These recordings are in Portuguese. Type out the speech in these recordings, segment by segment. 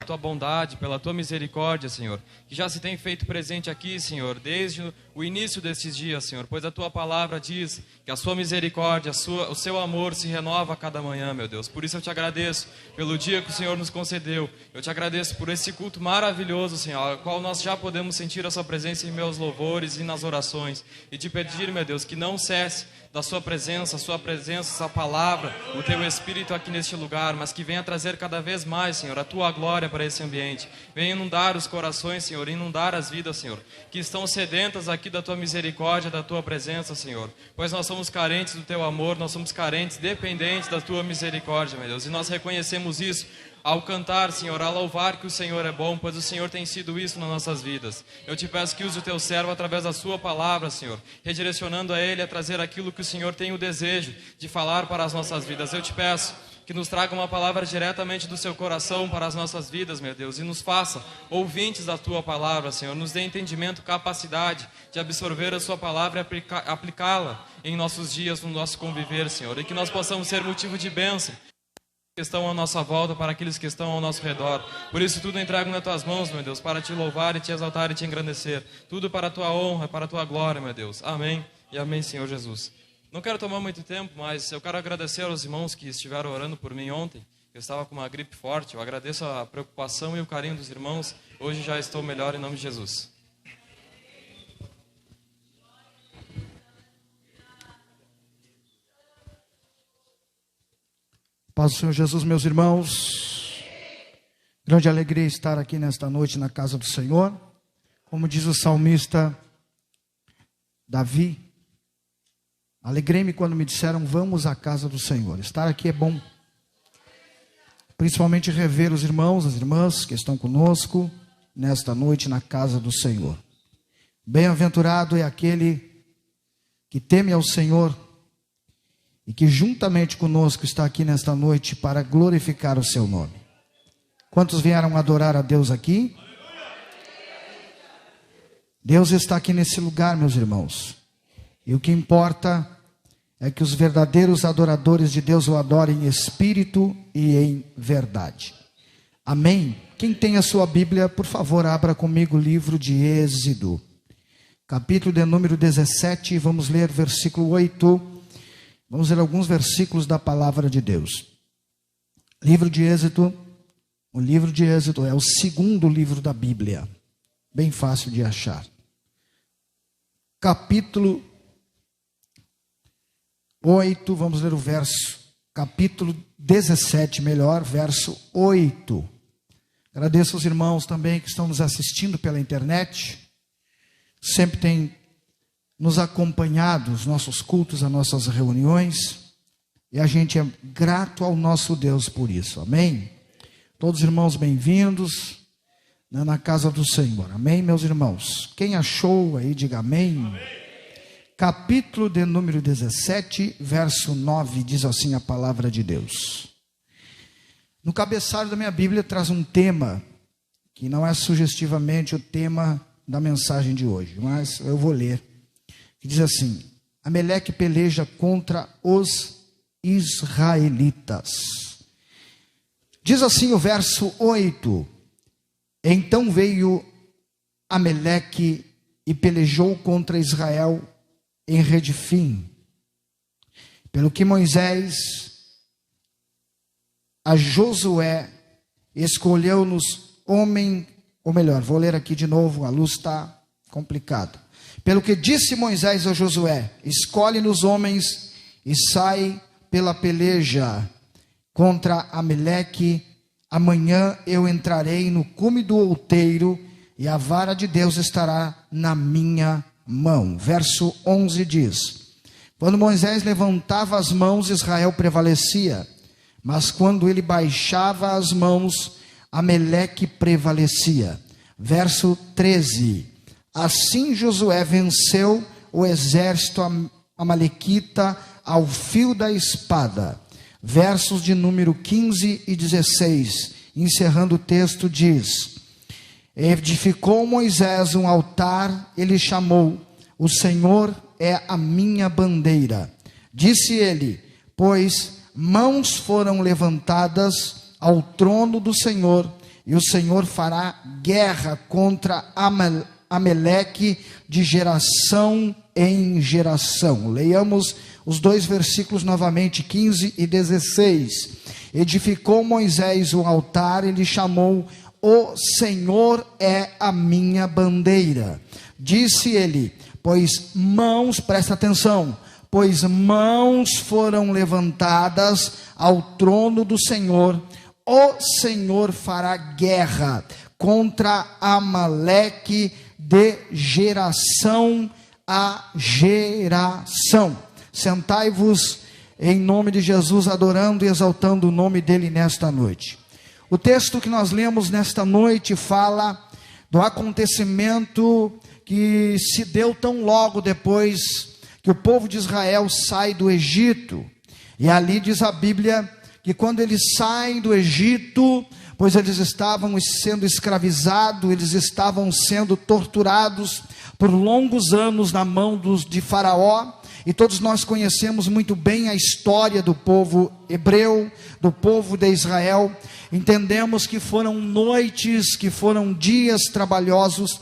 tua bondade, pela tua misericórdia, Senhor, que já se tem feito presente aqui, Senhor, desde o início desses dias, Senhor, pois a tua palavra diz que a sua misericórdia, o seu amor se renova a cada manhã, meu Deus. Por isso eu te agradeço pelo dia que o Senhor nos concedeu. Eu te agradeço por esse culto maravilhoso, Senhor, ao qual nós já podemos sentir a sua presença em meus louvores e nas orações. E te pedir, meu Deus, que não cesse da sua presença, essa palavra, o teu Espírito aqui neste lugar, mas que venha trazer cada vez mais, Senhor, a tua glória para esse ambiente. Venha inundar os corações, Senhor, inundar as vidas, Senhor, que estão sedentas aqui da tua misericórdia, da tua presença, Senhor, pois nós somos carentes do teu amor, nós somos carentes, dependentes da tua misericórdia, meu Deus, e nós reconhecemos isso ao cantar, Senhor, a louvar que o Senhor é bom, pois o Senhor tem sido isso nas nossas vidas. Eu te peço que use o teu servo através da sua palavra, Senhor, redirecionando a ele a trazer aquilo que o Senhor tem o desejo de falar para as nossas vidas. Eu te peço que nos traga uma palavra diretamente do seu coração para as nossas vidas, meu Deus, e nos faça ouvintes da tua palavra, Senhor. Nos dê entendimento, capacidade de absorver a sua palavra e aplicá-la em nossos dias, no nosso conviver, Senhor, e que nós possamos ser motivo de bênção que estão à nossa volta, para aqueles que estão ao nosso redor. Por isso tudo eu entrego nas tuas mãos, meu Deus, para te louvar e te exaltar e te engrandecer. Tudo para a tua honra, para a tua glória, meu Deus. Amém e amém, Senhor Jesus. Não quero tomar muito tempo, mas eu quero agradecer aos irmãos que estiveram orando por mim ontem. Eu estava com uma gripe forte. Eu agradeço a preocupação e o carinho dos irmãos. Hoje já estou melhor em nome de Jesus. Paz do Senhor Jesus, meus irmãos. Grande alegria estar aqui nesta noite na casa do Senhor. Como diz o salmista Davi, alegrei-me quando me disseram, vamos à casa do Senhor. Estar aqui é bom. Principalmente rever os irmãos, as irmãs que estão conosco nesta noite na casa do Senhor. Bem-aventurado é aquele que teme ao Senhor e que juntamente conosco está aqui nesta noite para glorificar o seu nome. Quantos vieram adorar a Deus aqui? Deus está aqui nesse lugar, meus irmãos. E o que importa é que os verdadeiros adoradores de Deus o adorem em espírito e em verdade. Amém? Quem tem a sua Bíblia, por favor, abra comigo o livro de Êxodo, capítulo de número 17, vamos ler versículo 8. Vamos ler alguns versículos da palavra de Deus. Livro de Êxodo, o livro de Êxodo é o segundo livro da Bíblia, bem fácil de achar. Capítulo 8, vamos ler o capítulo 17, verso 8. Agradeço aos irmãos também que estão nos assistindo pela internet, sempre tem nos acompanhado, os nossos cultos, as nossas reuniões, e a gente é grato ao nosso Deus por isso, amém? Todos os irmãos bem-vindos na casa do Senhor, amém, meus irmãos? Quem achou aí, diga amém. Amém. Capítulo de número 17, verso 9, diz assim a palavra de Deus. No cabeçalho da minha Bíblia traz um tema, que não é sugestivamente o tema da mensagem de hoje, mas eu vou ler. Que diz assim: Ameleque peleja contra os israelitas. Diz assim o verso 8: Então veio Ameleque e pelejou contra Israel em Redifim. Pelo que Moisés a Josué escolheu-nos homem, ou melhor, vou ler aqui de novo, a luz está complicada. Pelo que disse Moisés a Josué, escolhe-nos homens e sai pela peleja contra Ameleque. Amanhã eu entrarei no cume do outeiro e a vara de Deus estará na minha mão. Verso 11 diz: Quando Moisés levantava as mãos, Israel prevalecia, mas quando ele baixava as mãos, Ameleque prevalecia. Verso 13: Assim Josué venceu o exército amalequita ao fio da espada. Versos de número 15 e 16, encerrando o texto, diz: Edificou Moisés um altar, ele chamou, o Senhor é a minha bandeira. Disse ele, pois mãos foram levantadas ao trono do Senhor, e o Senhor fará guerra contra Amaleque de geração em geração. Leiamos os 2 versículos novamente, 15 e 16. Edificou Moisés o altar e lhe chamou: o Senhor é a minha bandeira. Disse ele: pois mãos, presta atenção, pois mãos foram levantadas ao trono do Senhor, o Senhor fará guerra contra Amaleque de geração a geração. Sentai-vos em nome de Jesus, adorando e exaltando o nome dele nesta noite. O texto que nós lemos nesta noite fala do acontecimento que se deu tão logo depois que o povo de Israel sai do Egito. E ali diz a Bíblia que quando eles saem do Egito, pois eles estavam sendo escravizados, eles estavam sendo torturados por longos anos na mão de Faraó. E todos nós conhecemos muito bem a história do povo hebreu, do povo de Israel. Entendemos que foram noites, que foram dias trabalhosos,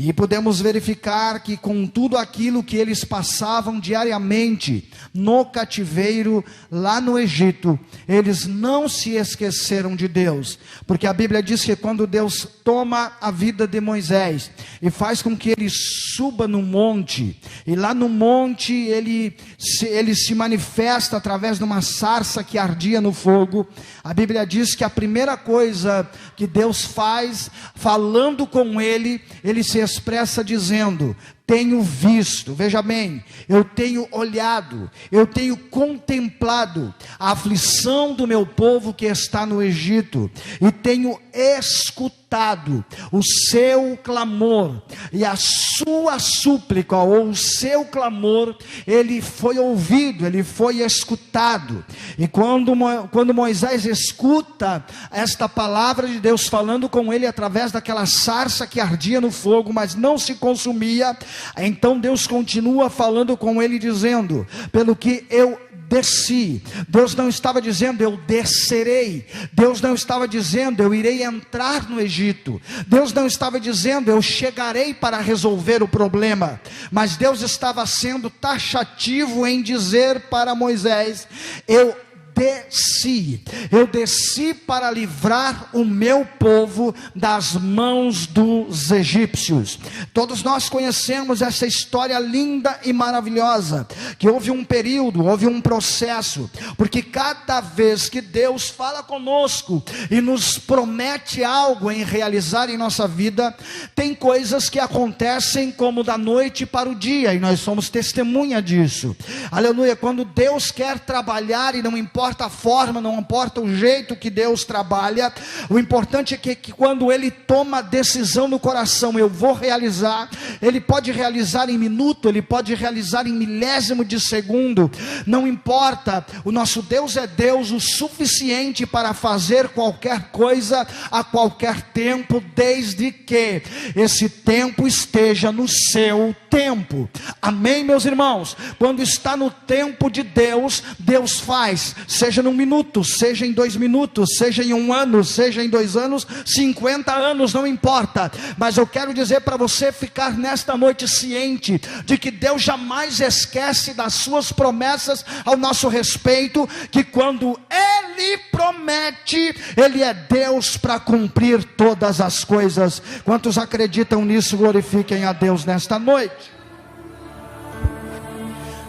e podemos verificar que com tudo aquilo que eles passavam diariamente no cativeiro lá no Egito, eles não se esqueceram de Deus, porque a Bíblia diz que quando Deus toma a vida de Moisés e faz com que ele suba no monte, e lá no monte ele se manifesta através de uma sarça que ardia no fogo, a Bíblia diz que a primeira coisa que Deus faz, falando com ele se expressa dizendo: tenho visto, veja bem, eu tenho olhado, eu tenho contemplado a aflição do meu povo que está no Egito, e tenho escutado o seu clamor, e a sua súplica, ou o seu clamor, ele foi ouvido, ele foi escutado. E quando Moisés escuta esta palavra de Deus falando com ele através daquela sarça que ardia no fogo, mas não se consumia, então Deus continua falando com ele dizendo: pelo que eu desci. Deus não estava dizendo eu descerei. Deus não estava dizendo eu irei entrar no Egito. Deus não estava dizendo eu chegarei para resolver o problema. Mas Deus estava sendo taxativo em dizer para Moisés: eu desci para livrar o meu povo das mãos dos egípcios. Todos nós conhecemos essa história linda e maravilhosa, que houve um período, houve um processo, porque cada vez que Deus fala conosco e nos promete algo em realizar em nossa vida, tem coisas que acontecem como da noite para o dia, e nós somos testemunha disso. Aleluia. Quando Deus quer trabalhar, e não importa a forma, não importa o jeito que Deus trabalha, o importante é que quando Ele toma a decisão no coração, eu vou realizar. Ele pode realizar em minuto, Ele pode realizar em milésimo de segundo, não importa. O nosso Deus é Deus o suficiente para fazer qualquer coisa a qualquer tempo, desde que esse tempo esteja no seu tempo. Amém, meus irmãos? Quando está no tempo de Deus, Deus faz, seja num minuto, seja em 2 minutos, seja em 1 ano, seja em 2 anos, 50 anos, não importa. Mas eu quero dizer para você ficar nesta noite ciente de que Deus jamais esquece das suas promessas ao nosso respeito, que quando Ele promete, Ele é Deus para cumprir todas as coisas. Quantos acreditam nisso, glorifiquem a Deus nesta noite.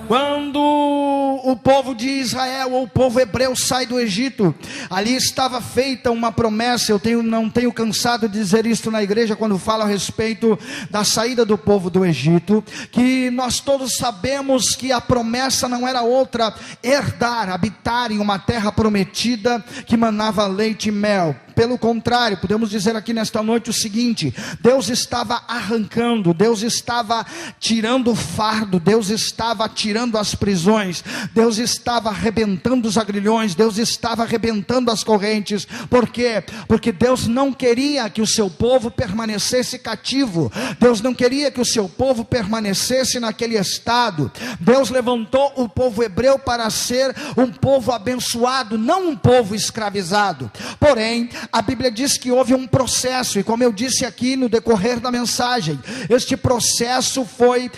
Quando o povo de Israel, ou o povo hebreu, sai do Egito, ali estava feita uma promessa. Eu não tenho cansado de dizer isso na igreja quando falo a respeito da saída do povo do Egito, que nós todos sabemos que a promessa não era outra: herdar, habitar em uma terra prometida que manava leite e mel. Pelo contrário, podemos dizer aqui nesta noite o seguinte: Deus estava arrancando, Deus estava tirando o fardo, Deus estava tirando as prisões, Deus estava arrebentando os agrilhões, Deus estava arrebentando as correntes. Por quê? Porque Deus não queria que o seu povo permanecesse cativo, Deus não queria que o seu povo permanecesse naquele estado. Deus levantou o povo hebreu para ser um povo abençoado, não um povo escravizado. Porém, a Bíblia diz que houve um processo, e como eu disse aqui no decorrer da mensagem, este processo foi,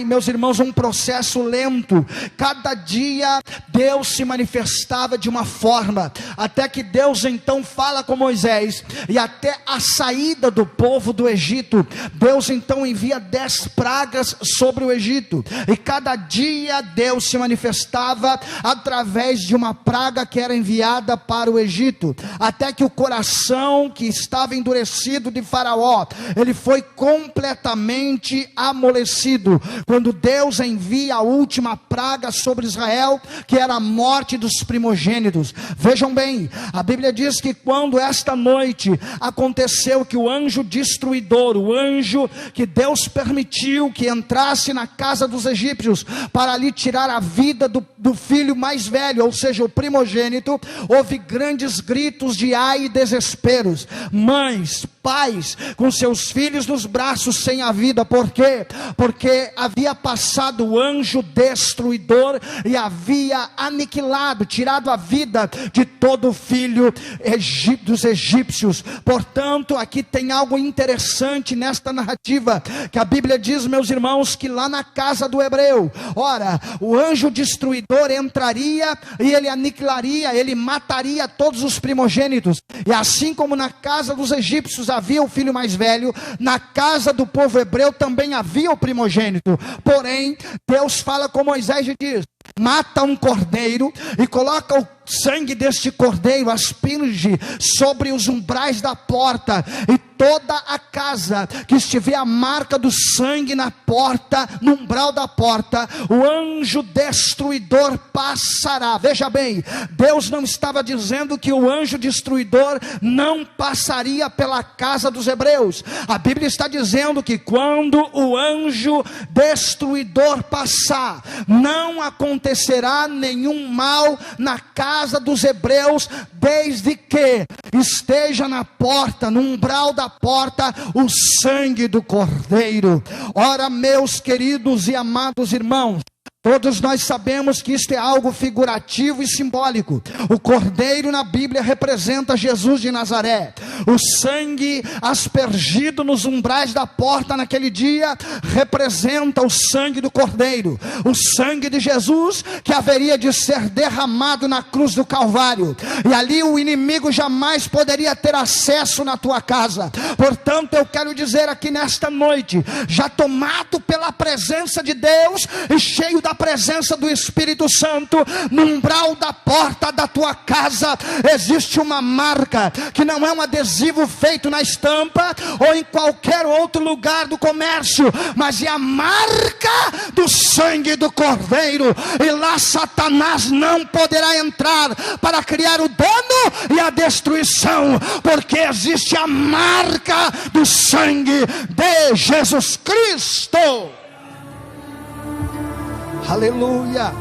meus irmãos, um processo lento. Cada dia Deus se manifestava de uma forma, até que Deus então fala com Moisés, e até a saída do povo do Egito, Deus então envia 10 pragas sobre o Egito, e cada dia Deus se manifestava através de uma praga que era enviada para o Egito, até que o coração que estava endurecido de Faraó, ele foi completamente amolecido, quando Deus envia a última praga sobre Israel, que era a morte dos primogênitos. Vejam bem, a Bíblia diz que quando esta noite aconteceu que o anjo destruidor, o anjo que Deus permitiu que entrasse na casa dos egípcios, para ali tirar a vida do filho mais velho, ou seja, o primogênito, houve grandes gritos de ai e desesperos, mães, pais, com seus filhos nos braços sem a vida. Por quê? Porque havia passado o anjo destruidor e havia aniquilado, tirado a vida de todo filho dos egípcios. Portanto, aqui tem algo interessante nesta narrativa, que a Bíblia diz, meus irmãos, que lá na casa do hebreu, ora, o anjo destruidor entraria e ele aniquilaria, ele mataria todos os primogênitos. E assim como na casa dos egípcios havia o filho mais velho, na casa do povo hebreu também havia o primogênito. Porém, Deus fala com Moisés e diz: mata um cordeiro e coloca o sangue deste cordeiro, asperge sobre os umbrais da porta, e toda a casa que estiver a marca do sangue na porta, no umbral da porta, o anjo destruidor passará. Veja bem, Deus não estava dizendo que o anjo destruidor não passaria pela casa dos hebreus. A Bíblia está dizendo que quando o anjo destruidor passar, não acontecerá nenhum mal na casa dos hebreus, desde que esteja na porta, no umbral da porta, o sangue do cordeiro. Ora, meus queridos e amados irmãos, todos nós sabemos que isto é algo figurativo e simbólico. O cordeiro na Bíblia representa Jesus de Nazaré. O sangue aspergido nos umbrais da porta naquele dia representa o sangue do cordeiro, o sangue de Jesus que haveria de ser derramado na cruz do Calvário, e ali o inimigo jamais poderia ter acesso na tua casa. Portanto, eu quero dizer aqui nesta noite, já tomado pela presença de Deus e cheio da presença do Espírito Santo, no umbral da porta da tua casa existe uma marca, que não é um adesivo feito na estampa ou em qualquer outro lugar do comércio, mas é a marca do sangue do cordeiro, e lá Satanás não poderá entrar para criar o dano e a destruição, porque existe a marca do sangue de Jesus Cristo. Aleluia,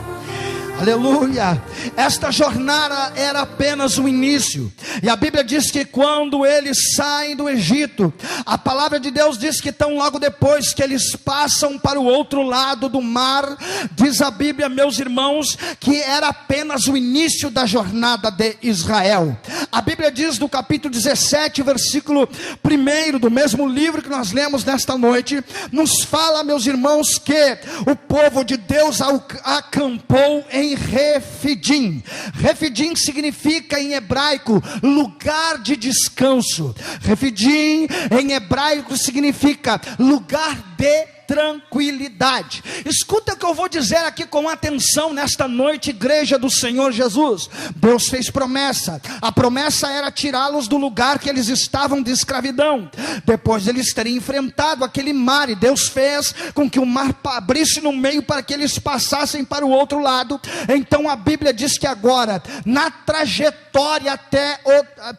aleluia. Esta jornada era apenas o início, e a Bíblia diz que quando eles saem do Egito, a palavra de Deus diz que tão logo depois que eles passam para o outro lado do mar, diz a Bíblia, meus irmãos, que era apenas o início da jornada de Israel. A Bíblia diz no capítulo 17, versículo 1 do mesmo livro que nós lemos nesta noite, nos fala, meus irmãos, que o povo de Deus acampou em Refidim. Refidim significa em hebraico lugar de descanso. Refidim em hebraico significa lugar de tranquilidade. Escuta o que eu vou dizer aqui com atenção nesta noite, igreja do Senhor Jesus. Deus fez promessa. A promessa era tirá-los do lugar que eles estavam de escravidão, depois de eles terem enfrentado aquele mar, e Deus fez com que o mar abrisse no meio para que eles passassem para o outro lado. Então a Bíblia diz que agora, na trajetória até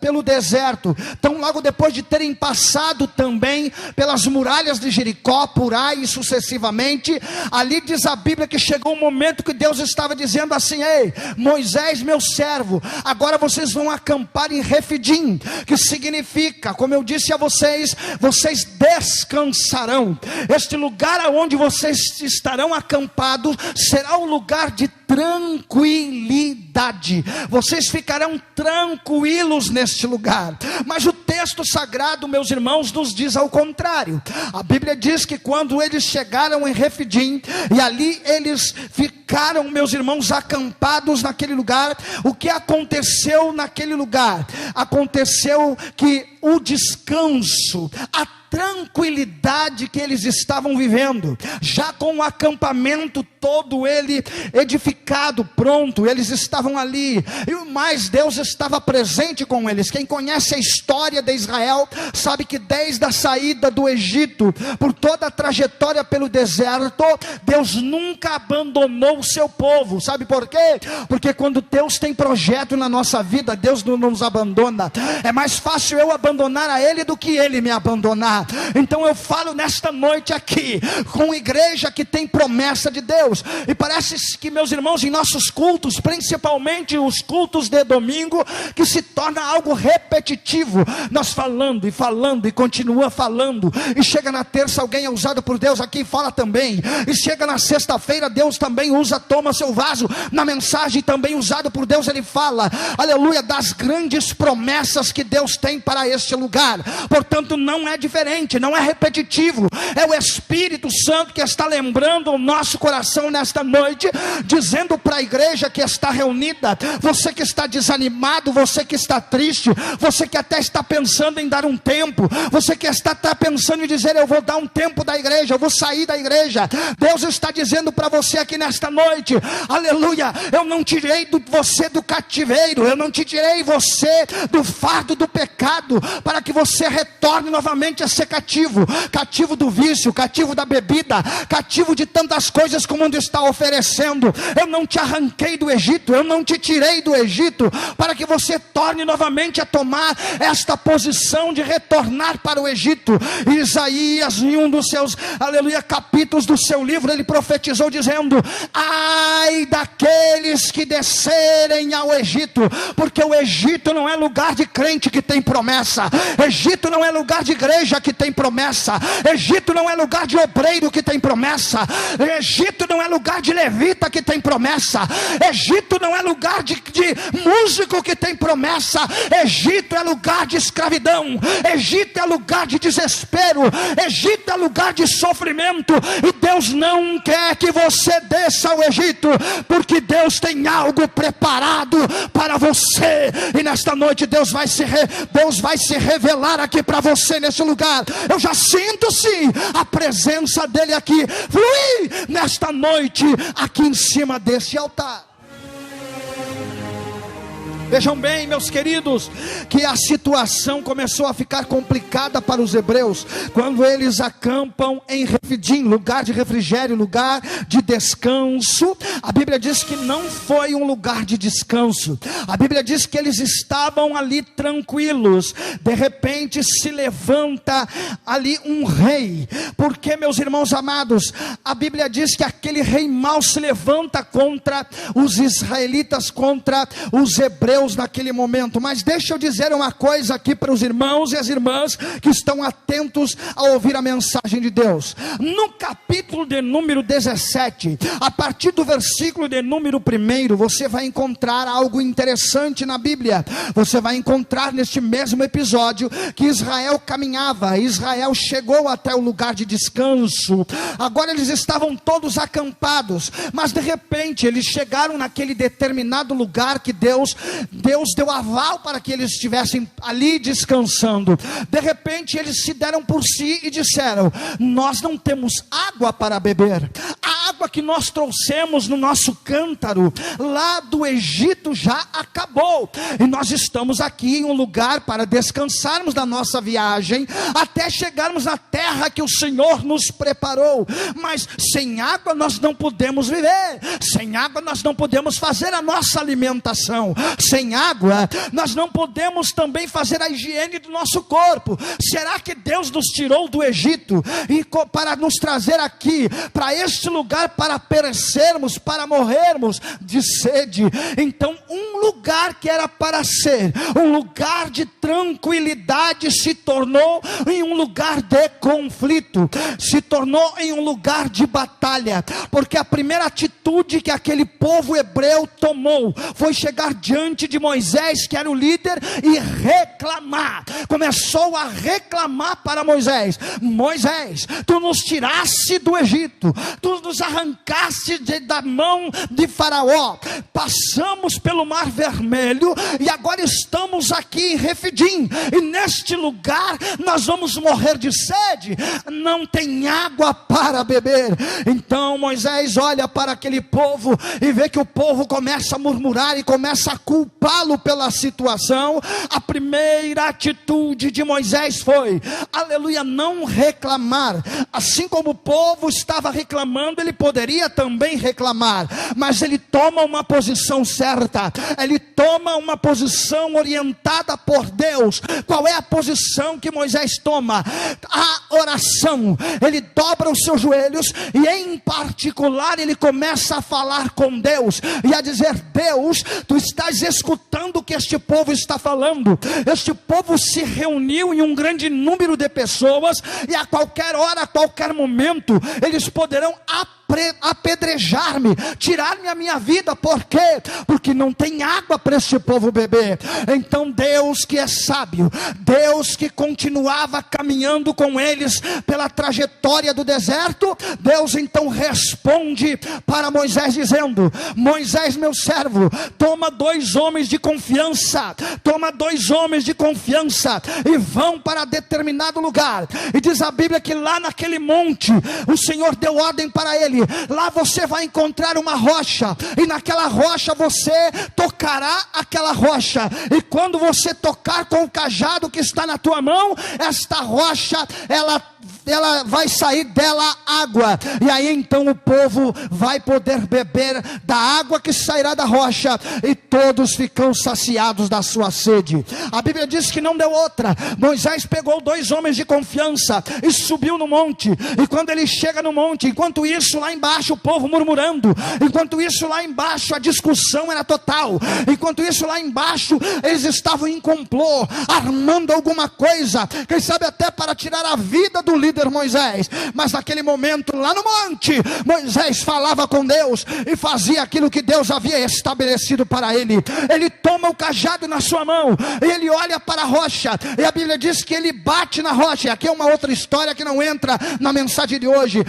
pelo deserto, então logo depois de terem passado também pelas muralhas de Jericó, por Ai, e sucessivamente, ali diz a Bíblia que chegou um momento que Deus estava dizendo assim: ei, Moisés, meu servo, agora vocês vão acampar em Refidim, que significa, como eu disse a vocês, vocês descansarão. Este lugar onde vocês estarão acampados será um lugar de tranquilidade. tranquilidade, vocês ficarão tranquilos neste lugar. Mas o texto sagrado, meus irmãos, nos diz ao contrário. A Bíblia diz que quando eles chegaram em Refidim, e ali eles ficaram, meus irmãos, acampados naquele lugar, o que aconteceu naquele lugar? Aconteceu que o descanso, a tranquilidade que eles estavam vivendo, já com o acampamento todo ele edificado, pronto, eles estavam ali, e o mais, Deus estava presente com eles. Quem conhece a história de Israel, sabe que desde a saída do Egito, por toda a trajetória pelo deserto, Deus nunca abandonou o seu povo. Sabe por quê? Porque quando Deus tem projeto na nossa vida, Deus não nos abandona. É mais fácil eu abandonar a Ele do que Ele me abandonar. Então eu falo nesta noite aqui, com igreja que tem promessa de Deus, e parece que, meus irmãos, em nossos cultos, principalmente os cultos de domingo, que se torna algo repetitivo, nós falando e continua falando, e chega na terça, alguém é usado por Deus aqui e fala também, e chega na sexta-feira, Deus também usa, toma seu vaso, na mensagem também usado por Deus, ele fala, aleluia, das grandes promessas que Deus tem para este lugar. Portanto, não é diferente, não é repetitivo, é o Espírito Santo que está lembrando o nosso coração nesta noite, dizendo para a igreja que está reunida, você que está desanimado, você que está triste, você que até está pensando em dar um tempo, você que está pensando em dizer, eu vou dar um tempo da igreja, eu vou sair da igreja, Deus está dizendo para você aqui nesta noite, aleluia, eu não tirei você do cativeiro, eu não te tirei você do fardo do pecado, para que você retorne novamente a ser cativo, cativo do vício, cativo da bebida, cativo de tantas coisas que o mundo está oferecendo. Eu não te arranquei do Egito, eu não te tirei do Egito, para que você torne novamente a tomar esta posição de retornar para o Egito. Isaías, em um dos seus, aleluia, capítulos do seu livro, ele profetizou dizendo, ai daqueles que descerem ao Egito, porque o Egito não é lugar de crente que tem promessa, Egito não é lugar de igreja que tem promessa, Egito não é lugar de obreiro que tem promessa, Egito não é lugar de levita que tem promessa, Egito não é lugar de músico que tem promessa, Egito é lugar de escravidão, Egito é lugar de desespero, Egito é lugar de sofrimento, e Deus não quer que você desça ao Egito, porque Deus tem algo preparado para você, e nesta noite Deus vai se revelar aqui para você nesse lugar. Eu já sinto sim a presença dele aqui fluir nesta noite aqui em cima desse altar. Vejam bem, meus queridos, que a situação começou a ficar complicada para os hebreus, quando eles acampam em Refidim, lugar de refrigério, lugar de descanso. A Bíblia diz que não foi um lugar de descanso, a Bíblia diz que eles estavam ali tranquilos. De repente se levanta ali um rei, porque, meus irmãos amados, a Bíblia diz que aquele rei mau se levanta contra os israelitas, contra os hebreus naquele momento. Mas deixa eu dizer uma coisa aqui para os irmãos e as irmãs que estão atentos a ouvir a mensagem de Deus. No capítulo de número 17, a partir do versículo de número 1, você vai encontrar algo interessante na Bíblia. Você vai encontrar neste mesmo episódio que Israel caminhava, Israel chegou até o lugar de descanso. Agora eles estavam todos acampados, mas de repente eles chegaram naquele determinado lugar que Deus deu aval para que eles estivessem ali descansando. De repente eles se deram por si e disseram, nós não temos água para beber, a água que nós trouxemos no nosso cântaro lá do Egito já acabou, e nós estamos aqui em um lugar para descansarmos da nossa viagem, até chegarmos na terra que o Senhor nos preparou, mas sem água nós não podemos viver, sem água nós não podemos fazer a nossa alimentação, sem água nós não podemos também fazer a higiene do nosso corpo. Será que Deus nos tirou do Egito e para nos trazer aqui para este lugar lugar para perecermos, para morrermos de sede. Então um lugar que era para ser um lugar de tranquilidade se tornou em um lugar de conflito, se tornou em um lugar de batalha, porque a primeira atitude que aquele povo hebreu tomou foi chegar diante de Moisés, que era o líder, e reclamar. Começou a reclamar para Moisés: Moisés, tu nos tiraste do Egito, tu nos arrancaste da mão de Faraó, passamos pelo Mar Vermelho e agora estamos aqui em Refidim, e neste lugar nós vamos morrer de sede, não tem água para beber. Então Moisés olha para aquele povo e vê que o povo começa a murmurar e começa a culpá-lo pela situação. A primeira atitude de Moisés foi, aleluia, não reclamar. Assim como o povo estava reclamando, ele poderia também reclamar, mas ele toma uma posição certa, ele toma uma posição orientada por Deus. Qual é a posição que Moisés toma? A oração. Ele dobra os seus joelhos e em particular ele começa a falar com Deus e a dizer: Deus, tu estás escutando o que este povo está falando. Este povo se reuniu em um grande número de pessoas e a qualquer hora, a qualquer momento, eles poderão apedrejar-me, tirar-me a minha vida. Por quê? Porque não tem água para este povo beber. Então Deus, que é sábio, Deus que continuava caminhando com eles pela trajetória do deserto, Deus então responde para Moisés dizendo: Moisés, meu servo, toma 2 homens de confiança, e vão para determinado lugar. E diz a Bíblia que lá naquele monte o Senhor deu ordem para ele: lá você vai encontrar uma rocha, e naquela rocha você tocará aquela rocha, e quando você tocar com o cajado que está na tua mão, esta rocha, ela vai sair dela água, e aí então o povo vai poder beber da água que sairá da rocha, e todos ficam saciados da sua sede. A Bíblia diz que não deu outra. Moisés pegou 2 homens de confiança e subiu no monte, e quando ele chega no monte, enquanto isso lá embaixo o povo murmurando, enquanto isso lá embaixo a discussão era total, enquanto isso lá embaixo eles estavam em complô, armando alguma coisa, quem sabe até para tirar a vida do líder Moisés. Mas naquele momento lá no monte, Moisés falava com Deus e fazia aquilo que Deus havia estabelecido para ele. Ele toma o cajado na sua mão e ele olha para a rocha, e a Bíblia diz que ele bate na rocha. E aqui é uma outra história que não entra na mensagem de hoje.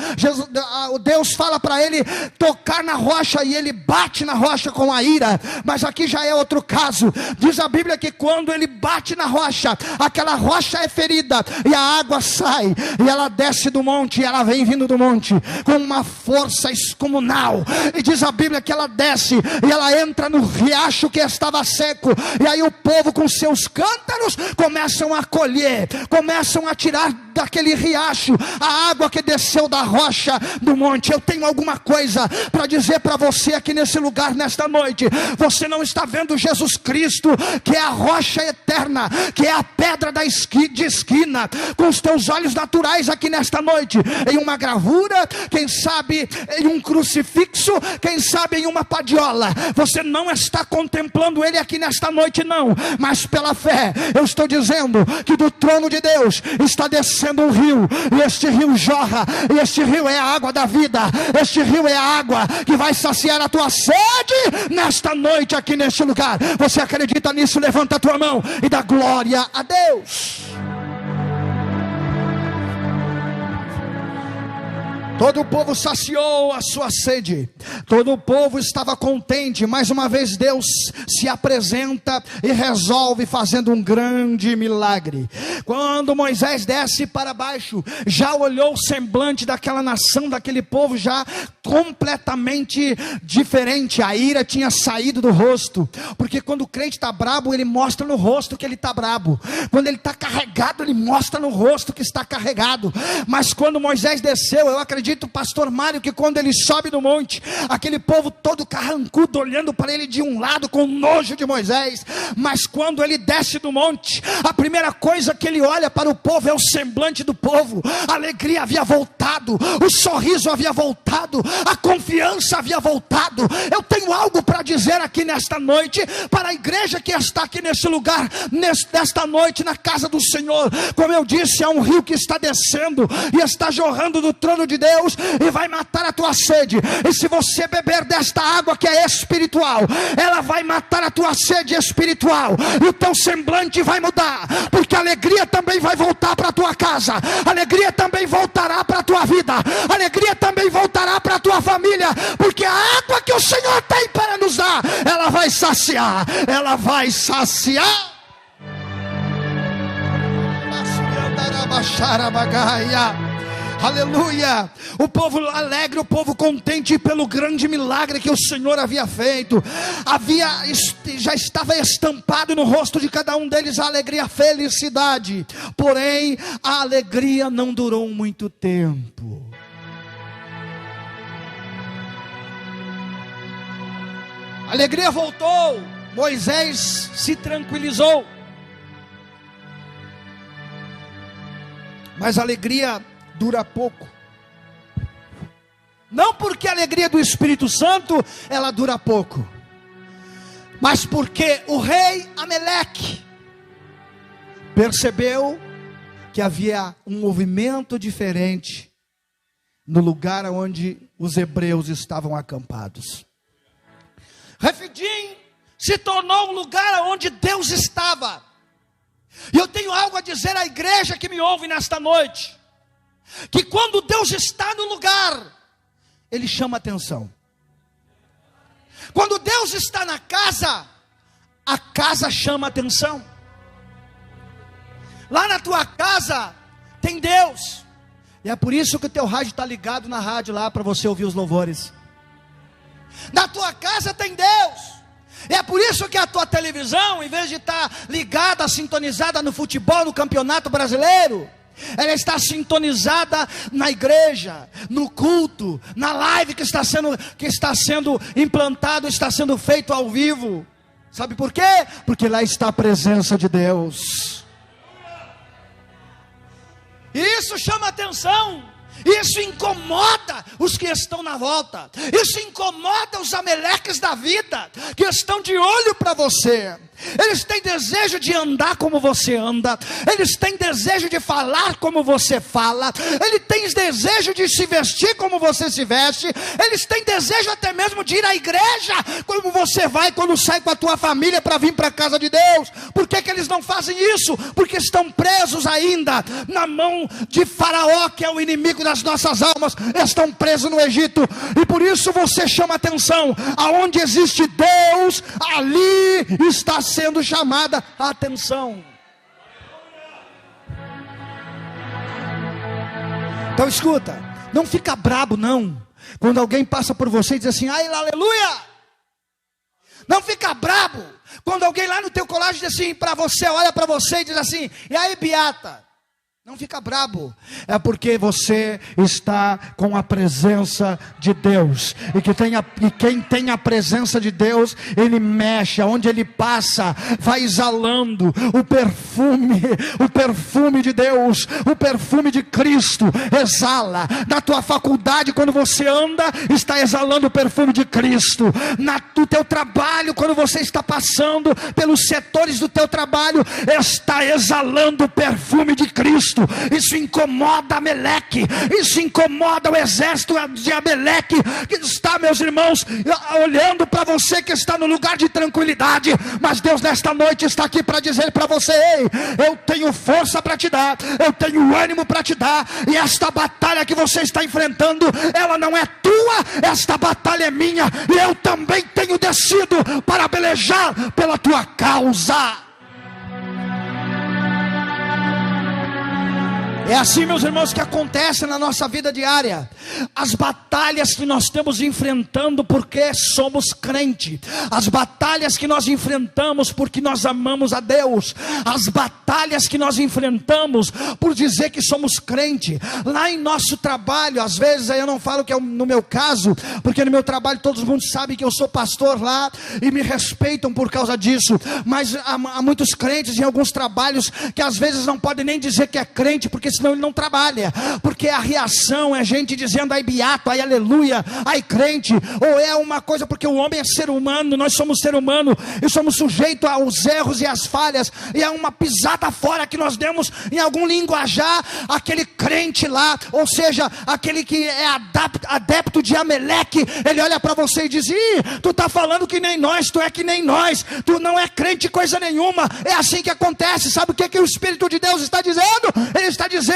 Deus fala para ele tocar na rocha e ele bate na rocha com a ira, mas aqui já é outro caso. Diz a Bíblia que quando ele bate na rocha, aquela rocha é ferida e a água sai, e ela desce do monte, e ela vem vindo do monte com uma força excomunal, e diz a Bíblia que ela desce e ela entra no riacho que estava seco, e aí o povo com seus cântaros começam a colher, começam a tirar daquele riacho a água que desceu da rocha do monte. Eu tenho alguma coisa para dizer para você aqui nesse lugar, nesta noite. Você não está vendo Jesus Cristo, que é a rocha eterna, que é a pedra de esquina, com os teus olhos naturais aqui nesta noite, em uma gravura, quem sabe em um crucifixo, quem sabe em uma padiola. Você não está contemplando ele aqui nesta noite, não, mas pela fé eu estou dizendo que do trono de Deus está descendo um rio, e este rio jorra, e este rio é a água da vida, este rio é a água que vai saciar a tua sede nesta noite aqui neste lugar. Você acredita nisso? Levanta a tua mão e dá glória a Deus. Todo o povo saciou a sua sede, todo o povo estava contente. Mais uma vez Deus se apresenta e resolve fazendo um grande milagre. Quando Moisés desce para baixo, já olhou o semblante daquela nação, daquele povo já completamente diferente. A ira tinha saído do rosto, porque quando o crente está brabo, ele mostra no rosto que ele está brabo. Quando ele está carregado, ele mostra no rosto que está carregado. Mas quando Moisés desceu, eu acredito acredito, pastor Mário, que quando ele sobe no monte, aquele povo todo carrancudo, olhando para ele de um lado com nojo de Moisés, mas quando ele desce do monte, a primeira coisa que ele olha para o povo é o semblante do povo. A alegria havia voltado, o sorriso havia voltado, a confiança havia voltado. Eu tenho algo para dizer aqui nesta noite, para a igreja que está aqui nesse lugar, nesta noite na casa do Senhor. Como eu disse, há um rio que está descendo e está jorrando do trono de Deus e vai matar a tua sede. E se você beber desta água que é espiritual, ela vai matar a tua sede espiritual, e o teu semblante vai mudar, porque a alegria também vai voltar para a tua casa, a alegria também voltará para a tua vida, a alegria também voltará para a tua família, porque a água que o Senhor tem para nos dar, ela vai saciar, ela vai saciar. Aleluia, o povo alegre, o povo contente pelo grande milagre que o Senhor havia feito, já estava estampado no rosto de cada um deles a alegria, a felicidade, porém a alegria não durou muito tempo. A alegria voltou, Moisés se tranquilizou, mas a alegria dura pouco. Não porque a alegria do Espírito Santo ela dura pouco, mas porque o rei Ameleque percebeu que havia um movimento diferente no lugar onde os hebreus estavam acampados. Refidim se tornou um lugar onde Deus estava. E eu tenho algo a dizer à igreja que me ouve nesta noite, que quando Deus está no lugar, Ele chama atenção. Quando Deus está na casa, a casa chama atenção. Lá na tua casa tem Deus, e é por isso que o teu rádio está ligado na rádio lá, para você ouvir os louvores. Na tua casa tem Deus, e é por isso que a tua televisão, em vez de estar ligada, sintonizada no futebol, no campeonato brasileiro, ela está sintonizada na igreja, no culto, na live que está sendo implantado, está sendo feito ao vivo. Sabe por quê? Porque lá está a presença de Deus. E isso chama atenção. Isso incomoda os que estão na volta. Isso incomoda os ameleques da vida, que estão de olho para você. Eles têm desejo de andar como você anda. Eles têm desejo de falar como você fala. Eles têm desejo de se vestir como você se veste. Eles têm desejo até mesmo de ir à igreja como você vai quando sai com a tua família para vir para a casa de Deus. Por que que eles não fazem isso? Porque estão presos ainda na mão de Faraó, que é o inimigo das nossas almas. Estão presos no Egito. E por isso você chama atenção. Aonde existe Deus, ali está sendo chamada a atenção. Então escuta, não fica brabo não, quando alguém passa por você e diz assim, ai, aleluia. Não fica brabo quando alguém lá no teu colégio diz assim para você, olha para você e diz assim, e aí, beata? Não fica brabo, é porque você está com a presença de Deus, e quem tem a presença de Deus, ele mexe, aonde ele passa, vai exalando o perfume de Deus, o perfume de Cristo, exala. Na tua faculdade, quando você anda, está exalando o perfume de Cristo. No teu trabalho, quando você está passando pelos setores do teu trabalho, está exalando o perfume de Cristo. Isso incomoda Ameleque, isso incomoda o exército de Ameleque, que está, meus irmãos, olhando para você que está no lugar de tranquilidade. Mas Deus nesta noite está aqui para dizer para você, ei, eu tenho força para te dar, eu tenho ânimo para te dar, e esta batalha que você está enfrentando, ela não é tua, esta batalha é minha, e eu também tenho descido para pelejar pela tua causa. É assim, meus irmãos, que acontece na nossa vida diária. As batalhas que nós estamos enfrentando porque somos crente, as batalhas que nós enfrentamos porque nós amamos a Deus, as batalhas que nós enfrentamos por dizer que somos crente. Lá em nosso trabalho, às vezes, aí eu não falo que é no meu caso, porque no meu trabalho todo mundo sabe que eu sou pastor lá e me respeitam por causa disso, mas há muitos crentes em alguns trabalhos que às vezes não podem nem dizer que é crente, porque senão ele não trabalha, porque a reação é gente dizendo ai beato, ai aleluia, ai crente, ou é uma coisa, porque o homem é ser humano, nós somos ser humano e somos sujeitos aos erros e às falhas, e é uma pisada fora que nós demos em algum linguajar, aquele crente lá, ou seja, aquele que é adepto de Ameleque, ele olha para você e diz: ih, tu está falando que nem nós, tu é que nem nós, tu não é crente coisa nenhuma. É assim que acontece. Sabe o que o Espírito de Deus está dizendo? Ele está dizendo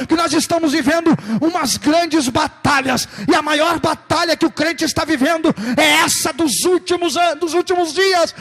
que nós estamos vivendo umas grandes batalhas, e a maior batalha que o crente está vivendo é essa dos últimos dias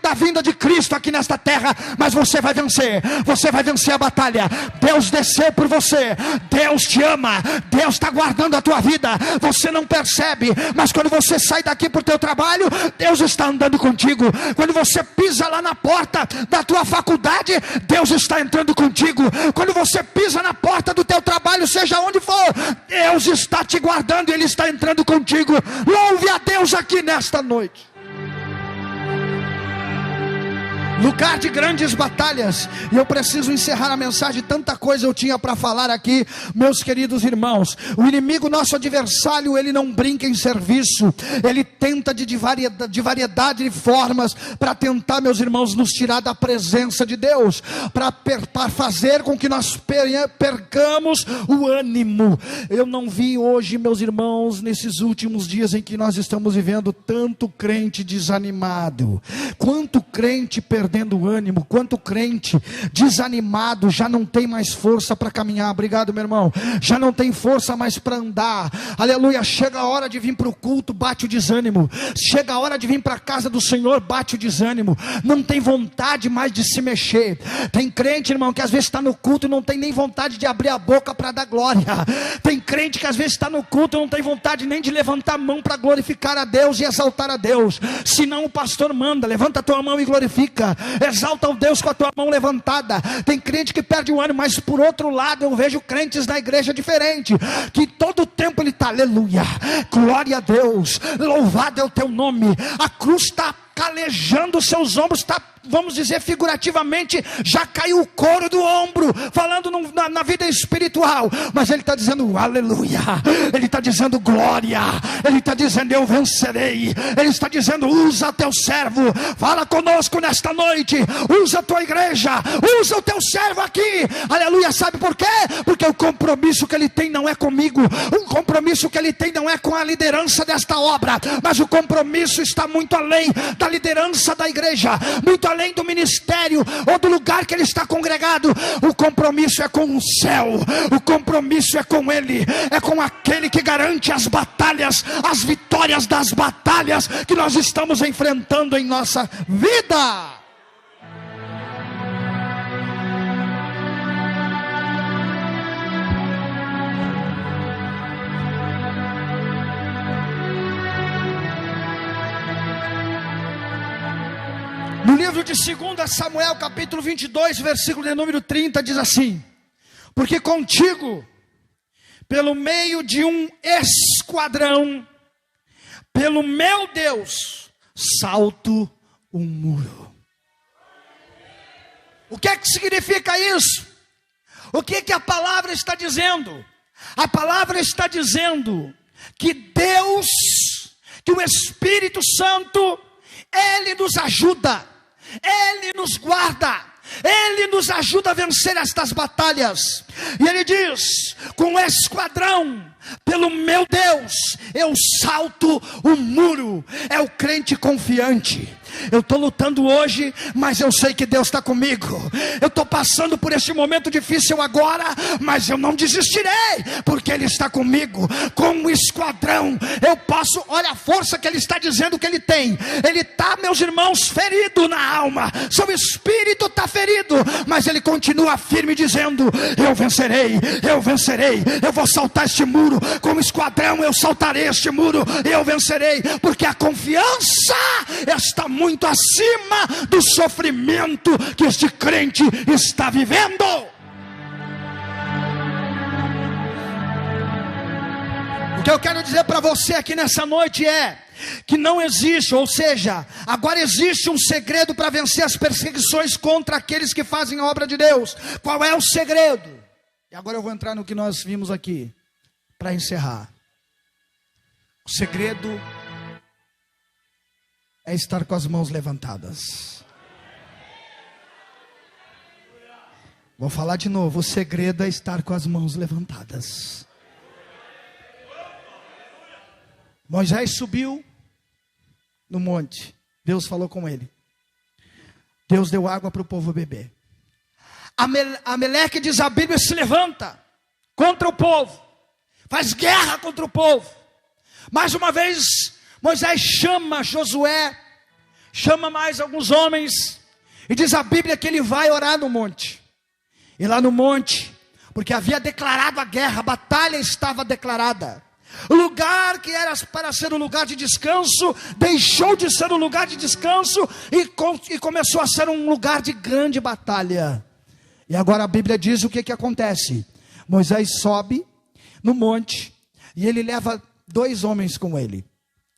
da vinda de Cristo aqui nesta terra. Mas você vai vencer a batalha. Deus desceu por você, Deus te ama, Deus está guardando a tua vida, você não percebe, mas quando você sai daqui para o teu trabalho, Deus está andando contigo. Quando você pisa lá na porta da tua faculdade, Deus está entrando contigo. Quando você pisa na porta do teu trabalho, seja onde for, Deus está te guardando e Ele está entrando contigo. Louve a Deus aqui nesta noite. Lugar de grandes batalhas. E eu preciso encerrar a mensagem. Tanta coisa eu tinha para falar aqui, meus queridos irmãos. O inimigo, nosso adversário, ele não brinca em serviço. Ele tenta de variedade de formas para tentar, meus irmãos, nos tirar da presença de Deus, para fazer com que nós percamos o ânimo. Eu não vi hoje, meus irmãos, nesses últimos dias em que nós estamos vivendo, tanto crente desanimado, quanto crente perdendo ânimo, quanto crente desanimado, já não tem mais força para caminhar. Obrigado, meu irmão. Já não tem força mais para andar. Aleluia. Chega a hora de vir para o culto, bate o desânimo. Chega a hora de vir para a casa do Senhor, bate o desânimo. Não tem vontade mais de se mexer. Tem crente, irmão, que às vezes está no culto e não tem nem vontade de abrir a boca para dar glória. Tem crente que às vezes está no culto e não tem vontade nem de levantar a mão para glorificar a Deus e exaltar a Deus. Senão o pastor manda: levanta a tua mão e glorifica. Exalta o Deus com a tua mão levantada. Tem crente que perde o ânimo, mas por outro lado eu vejo crentes na igreja diferente, que todo o tempo ele está: aleluia, glória a Deus, louvado é o teu nome. A cruz está calejando os seus ombros, está, vamos dizer figurativamente, já caiu o couro do ombro, falando na vida espiritual, mas ele está dizendo aleluia, ele está dizendo glória, ele está dizendo eu vencerei, ele está dizendo usa teu servo, fala conosco nesta noite, usa a tua igreja, usa o teu servo aqui, aleluia. Sabe por quê? Porque o compromisso que ele tem não é comigo, o compromisso que ele tem não é com a liderança desta obra, mas o compromisso está muito além da liderança da igreja, muito além do ministério ou do lugar que ele está congregado. O compromisso é com o céu, o compromisso é com ele, é com aquele que garante as batalhas, as vitórias das batalhas que nós estamos enfrentando em nossa vida. No livro de 2 Samuel, capítulo 22, versículo de número 30, diz assim: porque contigo, pelo meio de um esquadrão, pelo meu Deus, salto um muro. O que é que significa isso? O que é que a palavra está dizendo? A palavra está dizendo que Deus, que o Espírito Santo, Ele nos ajuda, Ele nos guarda, Ele nos ajuda a vencer estas batalhas. E Ele diz: com um esquadrão, pelo meu Deus, eu salto o muro. É o crente confiante, Eu estou lutando hoje, mas eu sei que Deus está comigo. Eu estou passando por este momento difícil agora, mas eu não desistirei, porque Ele está comigo. Como esquadrão, eu posso, olha a força que Ele está dizendo que Ele tem. Ele está, meus irmãos, ferido na alma, seu espírito está ferido, mas Ele continua firme dizendo: eu vencerei, eu vencerei, eu vou saltar este muro, como esquadrão eu saltarei este muro, eu vencerei, porque a confiança está muito acima do sofrimento que este crente está vivendo. O que eu quero dizer para você aqui nessa noite é que não existe, ou seja, agora existe um segredo para vencer as perseguições contra aqueles que fazem a obra de Deus. Qual é o segredo? E agora eu vou entrar no que nós vimos aqui, para encerrar. O segredo é estar com as mãos levantadas. Vou falar de novo, o segredo é estar com as mãos levantadas. Moisés subiu no monte, Deus falou com ele. Deus deu água para o povo beber. Amaleque, diz a Bíblia, se levanta contra o povo, faz guerra contra o povo. Mais uma vez Moisés chama Josué, chama mais alguns homens, e diz a Bíblia que ele vai orar no monte. E lá no monte, porque havia declarado a guerra, a batalha estava declarada. O lugar que era para ser um lugar de descanso, deixou de ser um lugar de descanso e começou a ser um lugar de grande batalha. E agora a Bíblia diz o que acontece. Moisés sobe no monte e ele leva 2 homens com ele.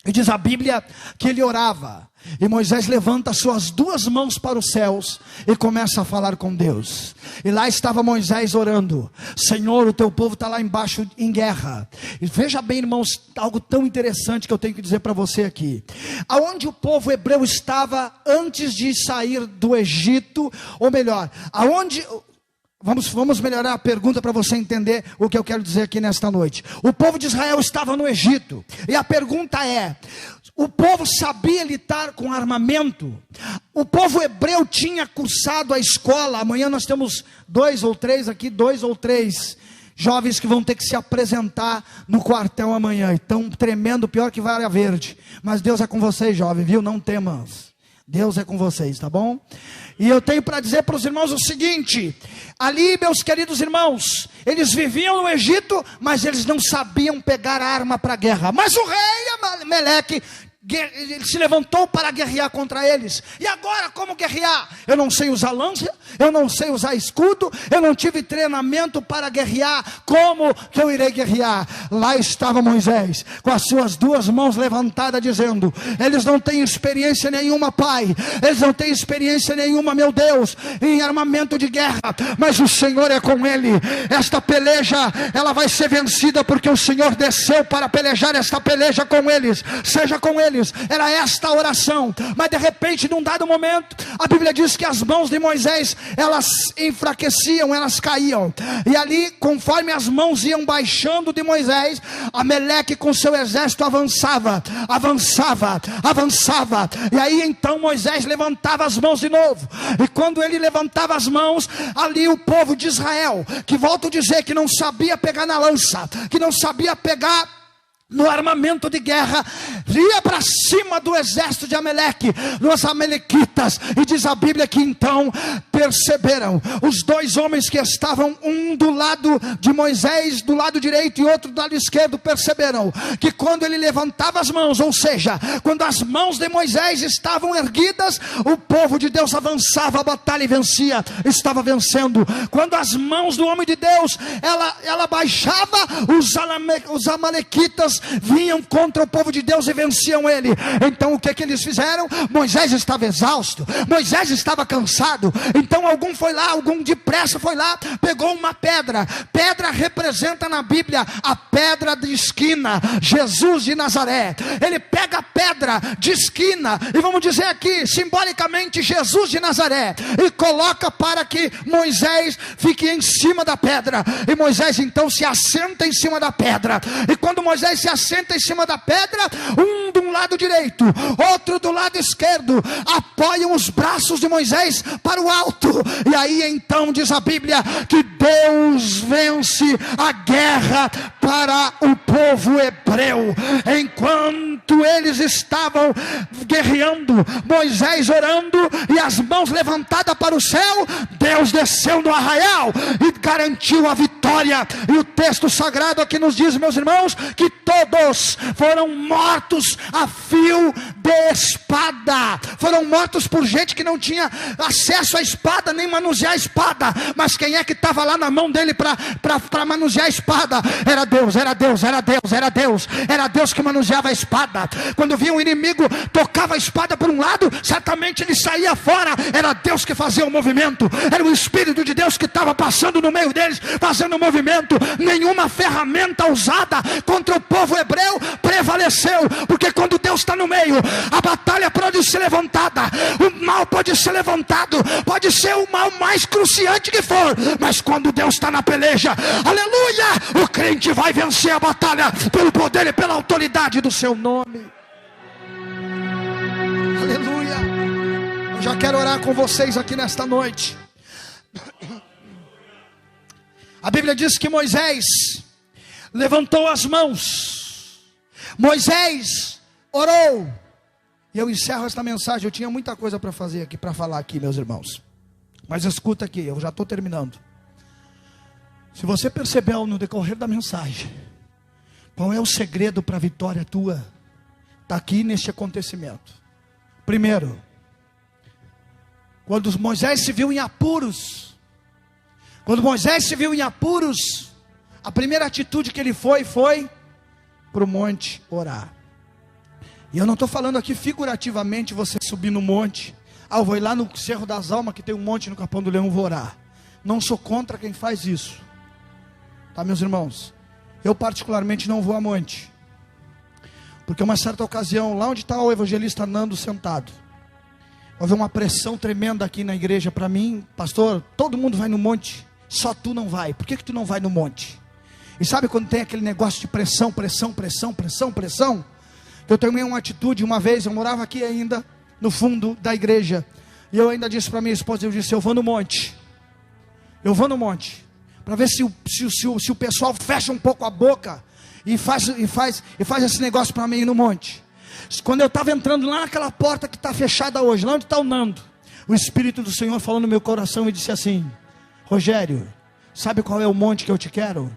E diz a Bíblia que ele orava. E Moisés levanta suas 2 mãos para os céus e começa a falar com Deus. E lá estava Moisés orando: Senhor, o teu povo está lá embaixo em guerra. E veja bem, irmãos, algo tão interessante que eu tenho que dizer para você aqui. Aonde o povo hebreu estava antes de sair do Egito, ou melhor, aonde... Vamos melhorar a pergunta para você entender o que eu quero dizer aqui nesta noite. O povo de Israel estava no Egito. E a pergunta é: o povo sabia lidar com armamento? O povo hebreu tinha cursado a escola? Amanhã nós temos 2 ou 3 aqui, 2 ou 3 jovens que vão ter que se apresentar no quartel amanhã. Estão tremendo, pior que vara verde. Mas Deus é com vocês, jovem, viu? Não temas. Deus é com vocês, tá bom? E eu tenho para dizer para os irmãos o seguinte: ali, meus queridos irmãos, eles viviam no Egito, mas eles não sabiam pegar a arma para a guerra. Mas o rei Amaleque, ele se levantou para guerrear contra eles. E agora, como guerrear? Eu não sei usar lança, eu não sei usar escudo, eu não tive treinamento para guerrear. Como que eu irei guerrear? Lá estava Moisés, com as suas 2 mãos levantadas, dizendo: eles não têm experiência nenhuma, Pai, eles não têm experiência nenhuma, meu Deus, em armamento de guerra, mas o Senhor é com ele. Esta peleja, ela vai ser vencida, porque o Senhor desceu para pelejar esta peleja com eles. Seja com eles. Era esta a oração. Mas de repente, num dado momento, a Bíblia diz que as mãos de Moisés, elas enfraqueciam, elas caíam. E ali, conforme as mãos iam baixando de Moisés, Amaleque com seu exército avançava. E aí então Moisés levantava as mãos de novo. E quando ele levantava as mãos, ali o povo de Israel, que volto a dizer que não sabia pegar na lança, que não sabia pegar no armamento de guerra, ia para cima do exército de Amaleque, dos amalequitas. E diz a Bíblia que então perceberam os 2 homens que estavam, um do lado de Moisés, do lado direito, e outro do lado esquerdo, perceberam que quando ele levantava as mãos, ou seja, quando as mãos de Moisés estavam erguidas, o povo de Deus avançava a batalha e vencia, estava vencendo. Quando as mãos do homem de Deus, ela baixava, os amalequitas vinham contra o povo de Deus e venciam ele. Então o que eles fizeram? Moisés estava exausto, Moisés estava cansado. Então algum depressa foi lá, pegou uma pedra pedra representa na Bíblia a pedra de esquina, Jesus de Nazaré. Ele pega a pedra de esquina, e vamos dizer aqui, simbolicamente, Jesus de Nazaré, e coloca para que Moisés fique em cima da pedra. E Moisés então se assenta em cima da pedra. E quando Moisés se assenta em cima da pedra, um do lado direito, outro do lado esquerdo, apoiam os braços de Moisés para o alto. E aí então diz a Bíblia que Deus vence a guerra para o povo hebreu. Enquanto eles estavam guerreando, Moisés orando e as mãos levantadas para o céu, Deus desceu no arraial e garantiu a vitória. E o texto sagrado aqui nos diz, meus irmãos, que todos foram mortos a fio de espada. Foram mortos por gente que não tinha acesso à espada, nem manusear a espada. Mas quem é que estava lá na mão dele para manusear a espada? Era Deus, era Deus, era Deus, era Deus. Era Deus que manuseava a espada. Quando via um inimigo, tocava a espada por um lado, certamente ele saía fora. Era Deus que fazia o movimento. Era o Espírito de Deus que estava passando no meio deles, fazendo o movimento. Nenhuma ferramenta usada contra o povo hebreu prevaleceu, porque quando Deus está no meio, a batalha pode ser levantada, o mal pode ser levantado, pode ser o mal mais cruciante que for, mas quando Deus está na peleja, aleluia, o crente vai vencer a batalha pelo poder e pela autoridade do seu nome. Aleluia. Eu já quero orar com vocês aqui nesta noite. A Bíblia diz que Moisés levantou as mãos, Moisés orou. E eu encerro esta mensagem. Eu tinha muita coisa para fazer aqui, para falar aqui, meus irmãos, mas escuta aqui, eu já estou terminando. Se você percebeu no decorrer da mensagem, qual é o segredo para a vitória tua? Está aqui neste acontecimento. Primeiro, quando Moisés se viu em apuros, a primeira atitude que ele foi para o monte orar. E eu não estou falando aqui figurativamente você subir no monte. Eu vou ir lá no Cerro das Almas, que tem um monte no Capão do Leão, vou orar. Não sou contra quem faz isso, tá, meus irmãos? Eu particularmente não vou a monte, porque uma certa ocasião, lá onde está o evangelista Nando sentado, houve uma pressão tremenda aqui na igreja para mim. Pastor, todo mundo vai no monte, só tu não vai. Por que tu não vai no monte? E sabe quando tem aquele negócio de pressão? Eu tomei uma atitude. Uma vez eu morava aqui ainda, no fundo da igreja, e eu ainda disse para minha esposa, eu disse, eu vou no monte, para ver se o pessoal fecha um pouco a boca, e faz esse negócio para mim ir no monte. Quando eu estava entrando lá naquela porta que está fechada hoje, lá onde está o Nando, o Espírito do Senhor falou no meu coração e disse assim, Rogério, sabe qual é o monte que eu te quero?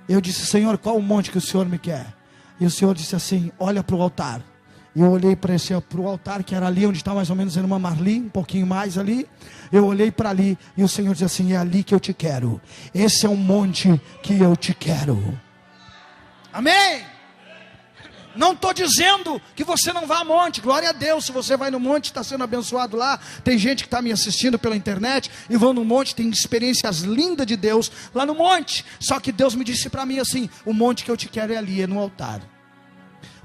Eu disse, Senhor, qual o monte que o Senhor me quer? E o Senhor disse assim, olha para o altar. E eu olhei para o altar, que era ali onde está mais ou menos a irmã Marli, um pouquinho mais ali. Eu olhei para ali, e o Senhor disse assim, é ali que eu te quero. Esse é o monte que eu te quero. Amém? Não estou dizendo que você não vá a monte, glória a Deus, se você vai no monte, está sendo abençoado lá. Tem gente que está me assistindo pela internet, e vão no monte, tem experiências lindas de Deus lá no monte. Só que Deus me disse para mim assim, o monte que eu te quero é ali, é no altar.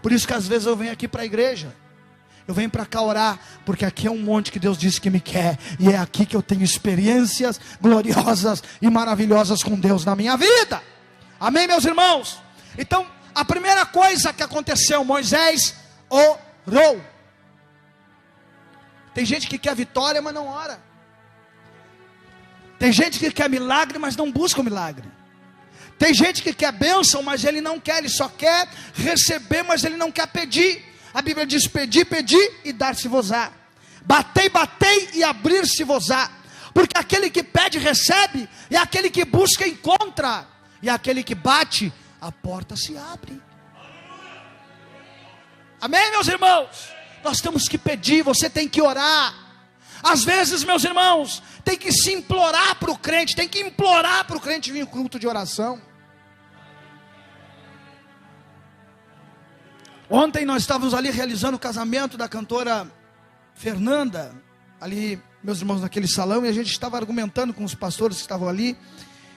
Por isso que às vezes eu venho aqui para a igreja, eu venho para cá orar, porque aqui é um monte que Deus disse que me quer, e é aqui que eu tenho experiências gloriosas e maravilhosas com Deus na minha vida. Amém, meus irmãos? Então, a primeira coisa que aconteceu, Moisés orou. Tem gente que quer vitória, mas não ora. Tem gente que quer milagre, mas não busca o milagre. Tem gente que quer bênção, mas ele não quer, ele só quer receber, mas ele não quer pedir. A Bíblia diz, pedi, pedi e dar-se-vos-á. Batei, batei e abrir-se-vos-á. Porque aquele que pede, recebe, e aquele que busca, encontra, e aquele que bate, a porta se abre. Amém, meus irmãos? Nós temos que pedir, você tem que orar. Às vezes, meus irmãos, tem que se implorar para o crente, tem que implorar para o crente vir em culto de oração. Ontem nós estávamos ali realizando o casamento da cantora Fernanda, ali, meus irmãos, naquele salão, e a gente estava argumentando com os pastores que estavam ali.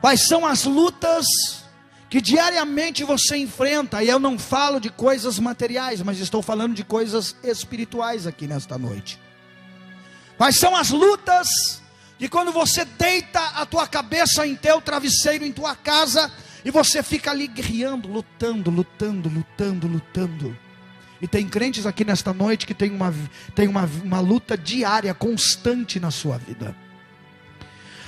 Quais são as lutas que diariamente você enfrenta? E eu não falo de coisas materiais, mas estou falando de coisas espirituais aqui nesta noite. Quais são as lutas que quando você deita a tua cabeça em teu travesseiro, em tua casa, e você fica ali guerreando, lutando. E tem crentes aqui nesta noite que tem uma luta diária, constante na sua vida.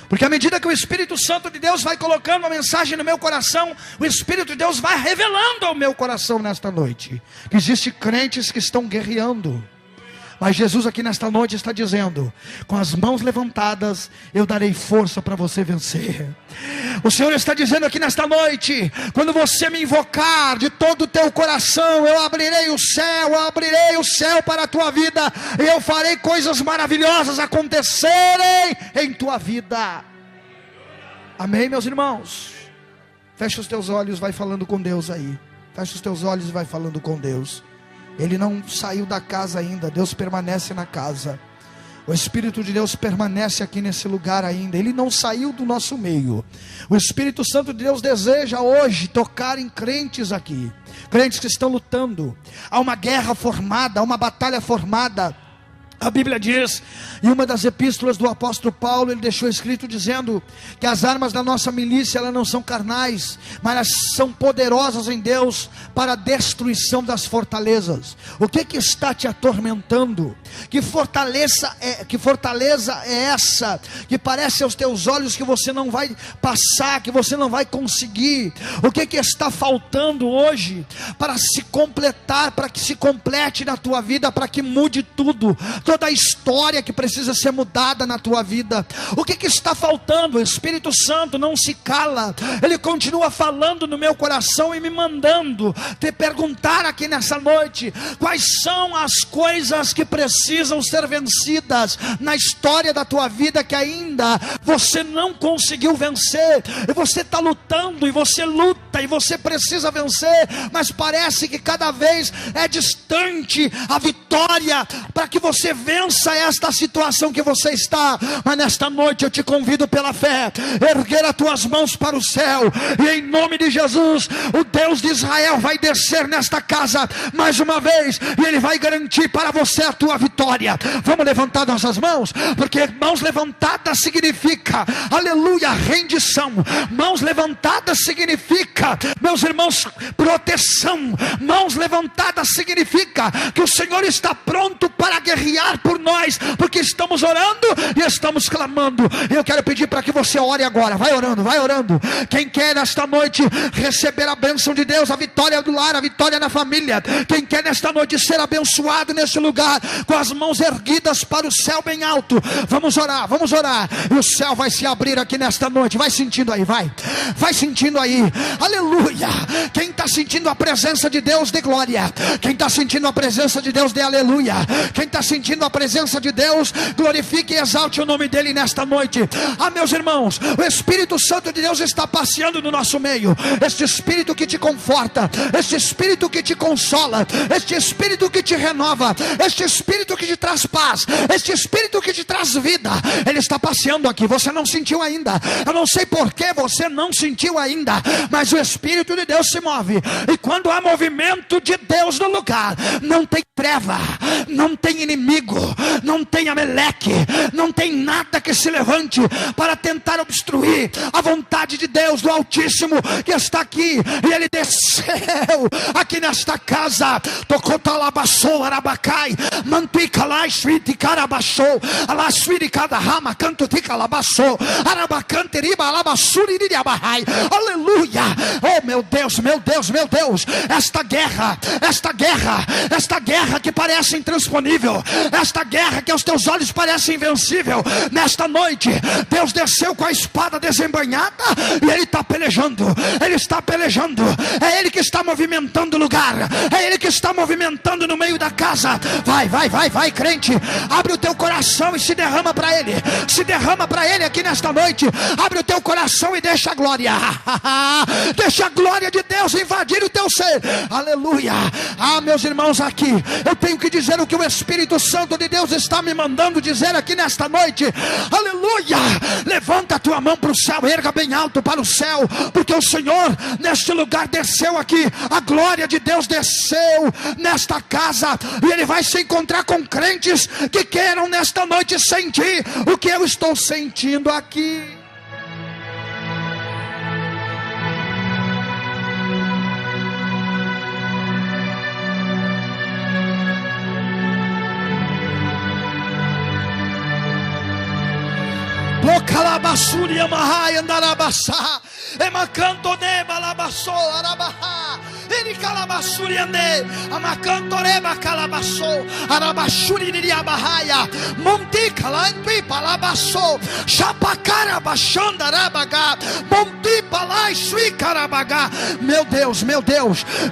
Porque à medida que o Espírito Santo de Deus vai colocando uma mensagem no meu coração, o Espírito de Deus vai revelando ao meu coração nesta noite que existem crentes que estão guerreando. Mas Jesus aqui nesta noite está dizendo: com as mãos levantadas eu darei força para você vencer. O Senhor está dizendo aqui nesta noite: quando você me invocar de todo o teu coração, eu abrirei o céu para a tua vida, e eu farei coisas maravilhosas acontecerem em tua vida. Amém, meus irmãos? Fecha os teus olhos, vai falando com Deus aí. Fecha os teus olhos e vai falando com Deus. Ele não saiu da casa ainda, Deus permanece na casa. O Espírito de Deus permanece aqui nesse lugar ainda. Ele não saiu do nosso meio. O Espírito Santo de Deus deseja hoje tocar em crentes aqui, crentes que estão lutando. Há uma guerra formada, há uma batalha formada. A Bíblia diz, em uma das epístolas do apóstolo Paulo, ele deixou escrito dizendo que as armas da nossa milícia, elas não são carnais, mas elas são poderosas em Deus para a destruição das fortalezas. O que está te atormentando? Que fortaleza é essa que parece aos teus olhos que você não vai passar, que você não vai conseguir? O que está faltando hoje para se completar, para que se complete na tua vida, para que mude tudo? Toda a história que precisa ser mudada na tua vida. O que está faltando? O Espírito Santo não se cala. Ele continua falando no meu coração e me mandando te perguntar aqui nessa noite: quais são as coisas que precisam ser vencidas na história da tua vida, que ainda você não conseguiu vencer? E você está lutando, e você luta, e você precisa vencer, mas parece que cada vez é distante a vitória para que você vença esta situação que você está. Mas nesta noite eu te convido pela fé, erguer as tuas mãos para o céu, e em nome de Jesus, o Deus de Israel vai descer nesta casa mais uma vez, e Ele vai garantir para você a tua vitória. Vamos levantar nossas mãos, porque mãos levantadas significa, aleluia, rendição. Mãos levantadas significa, meus irmãos, proteção. Mãos levantadas significa que o Senhor está pronto para guerrear por nós, porque estamos orando e estamos clamando. Eu quero pedir para que você ore agora. Vai orando, vai orando. Quem quer nesta noite receber a bênção de Deus, a vitória do lar, a vitória na família, quem quer nesta noite ser abençoado nesse lugar, com as mãos erguidas para o céu bem alto, vamos orar, e o céu vai se abrir aqui nesta noite. Vai sentindo aí, vai sentindo aí, aleluia. Quem está sentindo a presença de Deus, dê glória. Quem está sentindo a presença de Deus, dê aleluia. Quem está sentindo a presença de Deus, glorifique e exalte o nome dele nesta noite. Meus irmãos, o Espírito Santo de Deus está passeando no nosso meio. Este Espírito que te conforta, este Espírito que te consola, este Espírito que te renova, este Espírito que te traz paz, este Espírito que te traz vida, ele está passeando aqui. Você não sentiu ainda, eu não sei por que você não sentiu ainda, mas o Espírito de Deus se move, e quando há movimento de Deus no lugar, não tem treva, não tem inimigo, não tem Ameleque, não tem nada que se levante para tentar obstruir a vontade de Deus, do Altíssimo, que está aqui. E ele desceu aqui nesta casa. Tocou talabassou, arabacai, mantica lá, esvite carabassou, lá esvite cada rama, canto tica labassou, arabacante riba, alabassuri de abarrai. Aleluia! Oh meu Deus, meu Deus, meu Deus! Esta guerra que parece intransponível, esta guerra que aos teus olhos parece invencível, nesta noite Deus desceu com a espada desembainhada e Ele está pelejando. Ele está pelejando. É Ele que está movimentando o lugar, é Ele que está movimentando no meio da casa. Vai, crente, abre o teu coração e se derrama para Ele. Se derrama para Ele aqui nesta noite. Abre o teu coração e deixa a glória. Deixa a glória de Deus Deus invadir o teu ser. Aleluia. Meus irmãos, aqui eu tenho que dizer o que o Espírito Santo de Deus está me mandando dizer aqui nesta noite. Aleluia. Levanta a tua mão para o céu, erga bem alto para o céu, porque o Senhor neste lugar desceu aqui. A glória de Deus desceu nesta casa, e Ele vai se encontrar com crentes que queiram nesta noite sentir o que eu estou sentindo aqui. Calabasuri amahai andarabassa emacanto neba labasso arabaha ele calabasuri ande amacanto neba calabasso arabashuri diabahaya monti calanpi palabasso chapacara bachanda rabaga monti palai sui carabaga. Meu Deus,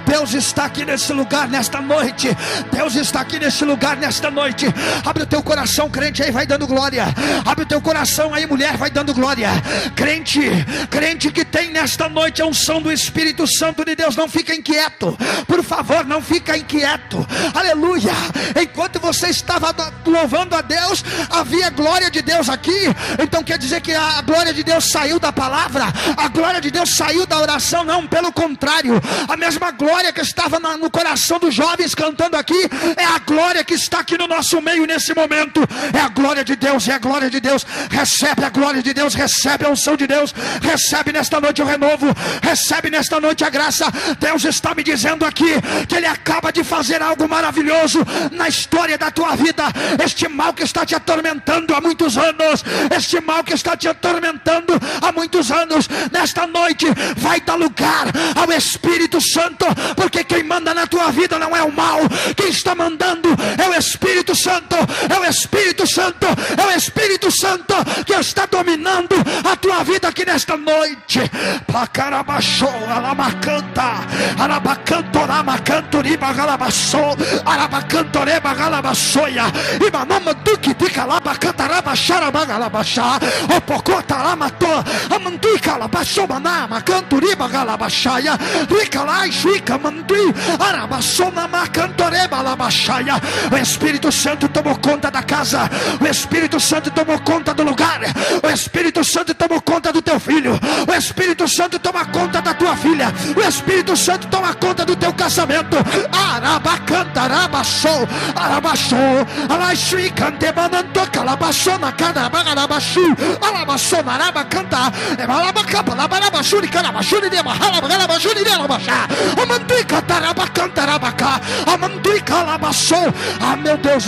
Deus está aqui nesse lugar nesta noite. Deus está aqui nesse lugar nesta noite. Abre o teu coração, crente, aí vai dando glória. Abre o teu coração aí, mulher, vai dando glória. Crente que tem nesta noite a unção do Espírito Santo de Deus, não fica inquieto, por favor, não fica inquieto. Aleluia. Enquanto você estava louvando a Deus, havia glória de Deus aqui. Então quer dizer que a glória de Deus saiu da palavra, a glória de Deus saiu da oração? Não, pelo contrário, a mesma glória que estava no coração dos jovens cantando aqui, é a glória que está aqui no nosso meio nesse momento. É a glória de Deus, é a glória de Deus. Recebe a glória de Deus, recebe a unção de Deus, recebe nesta noite o renovo, recebe nesta noite a graça. Deus está me dizendo aqui que Ele acaba de fazer algo maravilhoso na história da tua vida. Este mal que está te atormentando há muitos anos, este mal que está te atormentando há muitos anos, nesta noite vai dar lugar ao Espírito Santo, porque quem manda na tua vida não é o mal, quem está mandando é o Espírito Santo, é o Espírito Santo, é o Espírito Santo que está dominando a tua vida aqui nesta noite. Placarabaxo, alamacanta, arabacantoramacantoriba galabaçou, arabacantoreba galabaçoia, imanama duque de calabacantarabaxaraba galabaxá, opocotaramato, amanduica labaxou manama, canturiba galabaxaia, ricalai, chuica, mandui, arabaçona macantoreba labaxaia. O Espírito Santo tomou conta da casa, o Espírito Santo tomou conta do lugar, o Espírito Santo tomou conta do teu filho, o Espírito Santo toma conta da tua filha, o Espírito Santo toma conta do teu casamento. Arabacanta, arabaxou, arabaxou, alaixui, cantebananto, calabaçona, canabagarabaxu, alabaçona, arabacanta, emalabacapa, labarabaxuri, canabaxuri, demaralabaxuri, delabaxá, amanduica, tarabacanta, arabacá, amanduica, alabaçou. Meu Deus,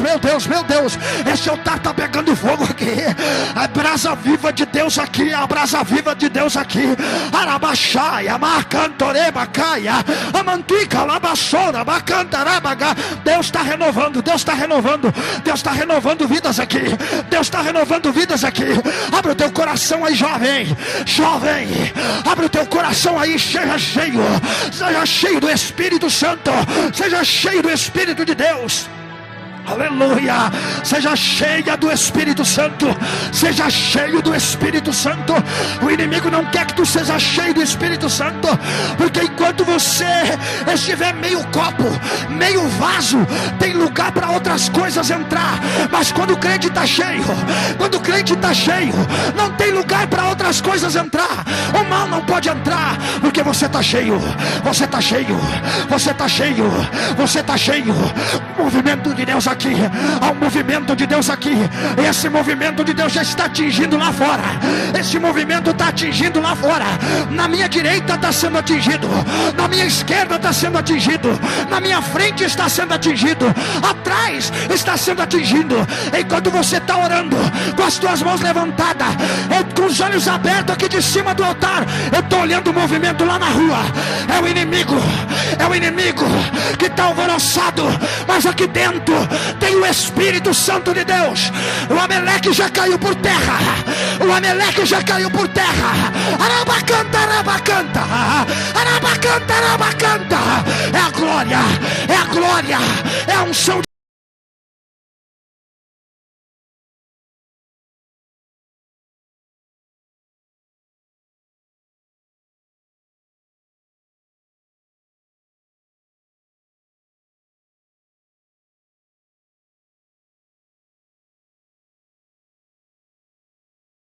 esse altar está pegando fogo aqui. A brasa viva de Deus aqui, a brasa viva de Deus aqui. Arabaxaia, macantorebacaia, amanduica, labaçona, macantarabaga. Deus está renovando, Deus está renovando, Deus está renovando vidas aqui, Deus está renovando vidas aqui. Abre o teu coração aí, jovem, abre o teu coração aí, seja cheio do Espírito Santo, seja cheio do Espírito de Deus. Aleluia, seja cheia do Espírito Santo, seja cheio do Espírito Santo. O inimigo não quer que tu seja cheio do Espírito Santo, porque enquanto você estiver meio copo, meio vaso, tem lugar para outras coisas entrar. Mas quando o crente está cheio, não tem lugar para outras coisas entrar. O mal não pode entrar, porque você está cheio, você está cheio. O movimento de Deus aqui, há um movimento de Deus aqui. Esse movimento de Deus já está atingindo lá fora. Esse movimento está atingindo lá fora. Na minha direita está sendo atingido, na minha esquerda está sendo atingido, na minha frente está sendo atingido, atrás está sendo atingido. Enquanto você está orando com as tuas mãos levantadas, com os olhos abertos aqui de cima do altar, eu estou olhando o movimento lá na rua. É o inimigo que está alvoroçado, mas aqui dentro tem o Espírito Santo de Deus. O Ameleque já caiu por terra, Arabacanta, é a glória, é a unção